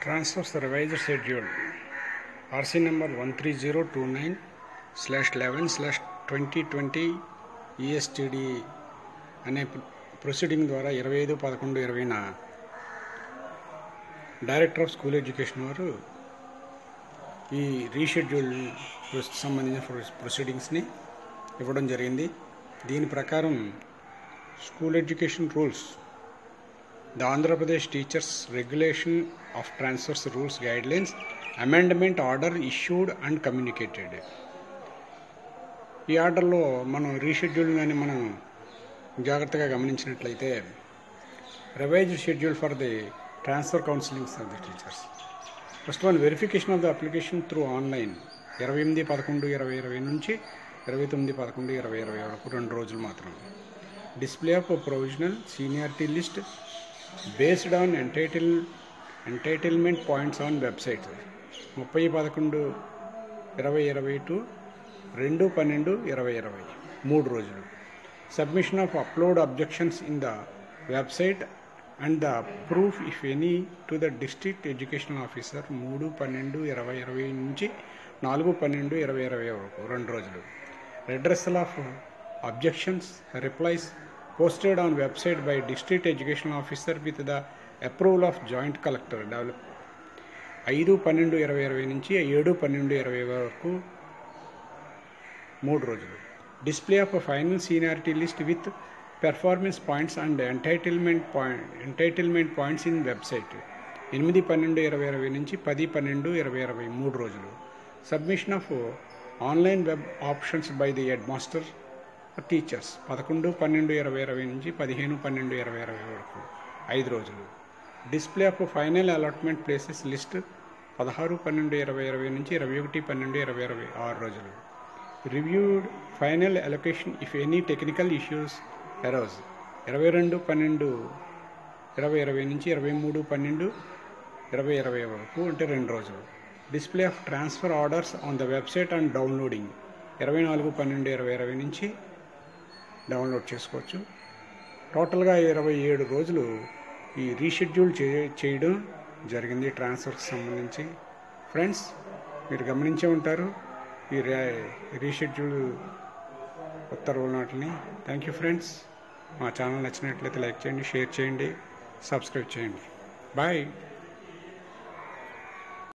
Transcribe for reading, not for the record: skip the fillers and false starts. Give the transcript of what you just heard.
Transfers revised schedule RC number 13029/11/2020 ESTD అనే proceeding ద్వారా 25/11/20న director of school education వారు ఈ రీషెడ్యూల్ సంబంధించిన ప్రొసీడింగ్స్ని ఇవ్వడం జరిగింది. దీని ప్రకారం school education rules, the Andhra Pradesh teachers regulation of transfers rules guidelines amendment order issued and communicated. ఈ ఆర్డర్లో మనం రీషెడ్యూల్ కానీ మనం జాగ్రత్తగా గమనించినట్లయితే revised schedule for the transfer counsellings of the teachers. First one, verification of the application through online 28/11/2020 నుంచి 29/11/2020 వరకు 2 రోజులు మాత్రం. Display of provisional seniority list based on entitlement points on website 30/11/2020 to 2/12/2020 3 రోజులు. Submission of upload objections in the website and the proof if any to the district educational officer 3/12/2020 నుంచి 4/12/2020 వరకు 2 రోజులు. Redressal of objections replies posted on website by district educational officer with the approval of joint collector. Develop 5/12/2020 నుంచి 7/12/2020 వరకు 3 రోజులు. Display of final seniority list with performance points and entitlement points in website 8/12/2020 నుంచి 10/12/2020 3 రోజులు. Submission of online web options by the head master teachers 11/12/2020 నుంచి 15/12/2020 వరకు 5 రోజులు. Display of final allotment places list 16/12/2020 నుంచి 21/12/2020 6 రోజులు. Reviewed final allocation if any technical issues arouse 22/12/2020 నుంచి 23/12/2020 వరకు అంటే 2 రోజులు. Display of transfer orders on the website and downloading 24/12/2020 నుంచి డౌన్లోడ్ చేసుకోవచ్చు. టోటల్గా 27 రోజులు ఈ రీషెడ్యూల్ చేయడం జరిగింది ట్రాన్స్ఫర్కి సంబంధించి. ఫ్రెండ్స్, మీరు గమనించే ఉంటారు ఈ రీషెడ్యూల్ ఉత్తర్వుల నాటిని. Thank you friends. మా ఛానల్ నచ్చినట్లయితే లైక్ చేయండి, షేర్ చేయండి, సబ్స్క్రైబ్ చేయండి. బాయ్.